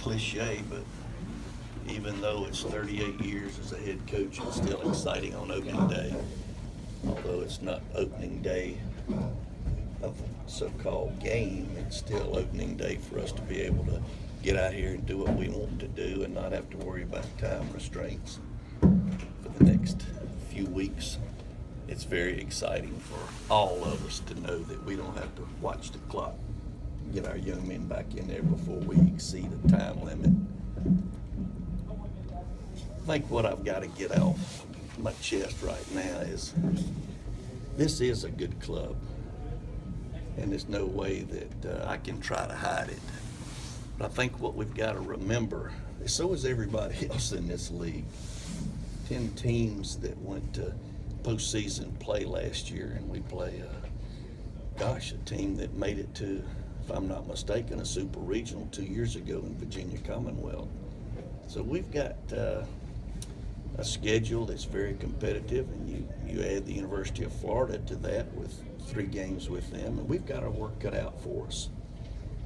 cliche, but even though it's 38 years as a head coach, it's still exciting on opening day. Although it's not opening day of a so-called game, it's still opening day for us to be able to get out here and do what we want to do and not have to worry about time restraints for the next few weeks. It's very exciting for all of us to know that we don't have to watch the clock, get our young men back in there before we exceed a time limit. I think what I've got to get off my chest right now is this is a good club, and there's no way that I can try to hide it. But I think what we've got to remember, so is everybody else in this league. 10 teams that went to postseason play last year, and we play a team that made it to, if I'm not mistaken, a super regional 2 years ago in Virginia Commonwealth. So we've got a schedule that's very competitive, and you add the University of Florida to that with 3 games with them, and we've got our work cut out for us.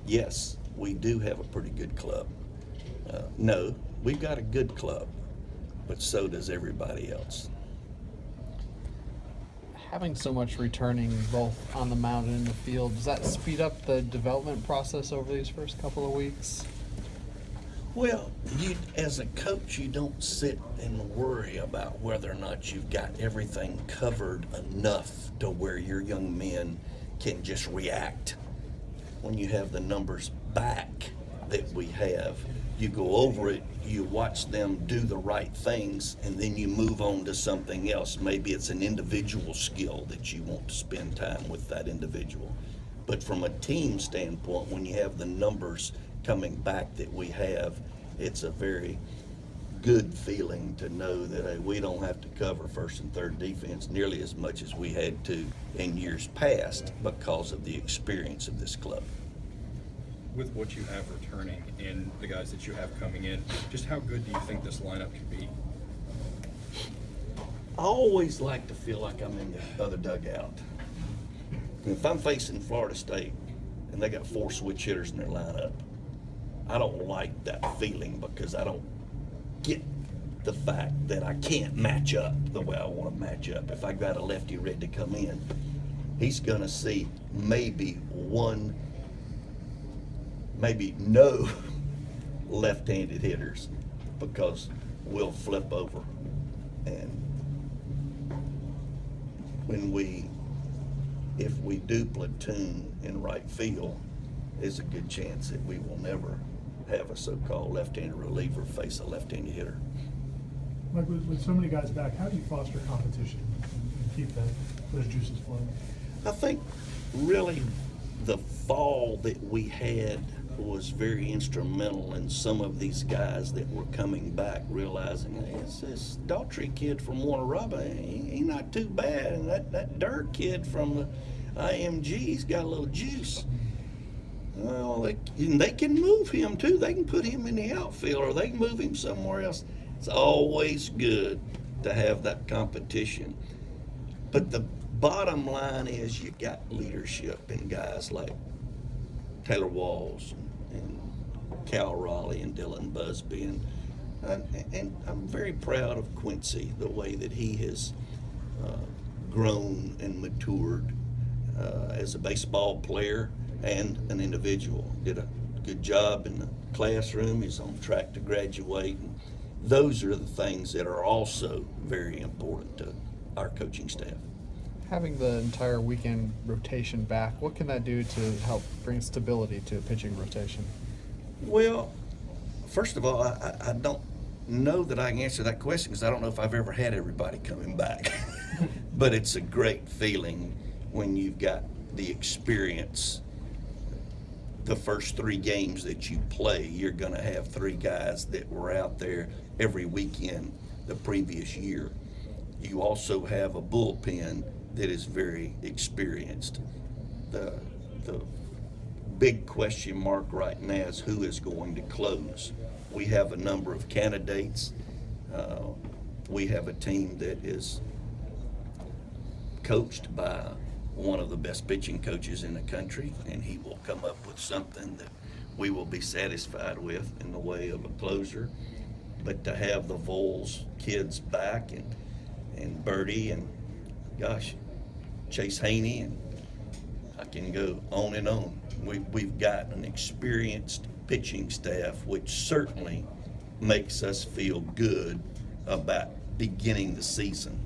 Yes, we do have a pretty good club. No, we've got a good club, but so does everybody else. Having so much returning both on the mound and in the field, does that speed up the development process over these first couple of weeks? Well, as a coach, you don't sit and worry about whether or not you've got everything covered enough to where your young men can just react. When you have the numbers back that we have, you go over it, you watch them do the right things, and then you move on to something else. Maybe it's an individual skill that you want to spend time with that individual. But from a team standpoint, when you have the numbers coming back that we have, it's a very good feeling to know that hey, we don't have to cover first and third defense nearly as much as we had to in years past because of the experience of this club. With what you have returning and the guys that you have coming in, just how good do you think this lineup can be? I always like to feel like I'm in the other dugout. If I'm facing Florida State and they got 4 switch hitters in their lineup, I don't like that feeling because I don't get the fact that I can't match up the way I want to match up. If I got a lefty ready to come in, he's going to see maybe no left-handed hitters because we'll flip over. And if we do platoon in right field, there's a good chance that we will never have a so-called left-handed reliever face a left-handed hitter. Like with so many guys back, how do you foster competition and keep those juices flowing? I think really the fall that we had was very instrumental in some of these guys that were coming back realizing, hey, it's this Daughtry kid from Warner Robin, he's not too bad, and that Dirk kid from the IMG, he's got a little juice. Well, they can move him too. They can put him in the outfield or they can move him somewhere else. It's always good to have that competition. But the bottom line is you got leadership in guys like Taylor Walls and Cal Raleigh and Dylan Busby. And I'm very proud of Quincy, the way that he has grown and matured as a baseball player and an individual. Did a good job in the classroom. He's on track to graduate. And those are the things that are also very important to our coaching staff. Having the entire weekend rotation back, what can that do to help bring stability to a pitching rotation? Well, first of all, I don't know that I can answer that question because I don't know if I've ever had everybody coming back. But it's a great feeling when you've got the experience. The first 3 games that you play, you're going to have 3 guys that were out there every weekend the previous year. You also have a bullpen that is very experienced. The big question mark right now is who is going to close. We have a number of candidates. We have a team that is coached by one of the best pitching coaches in the country, and he will come up with something that we will be satisfied with in the way of a closer. But to have the Vols kids back and Birdie and, gosh, Chase Haney, and I can go on and on. We've got an experienced pitching staff, which certainly makes us feel good about beginning the season.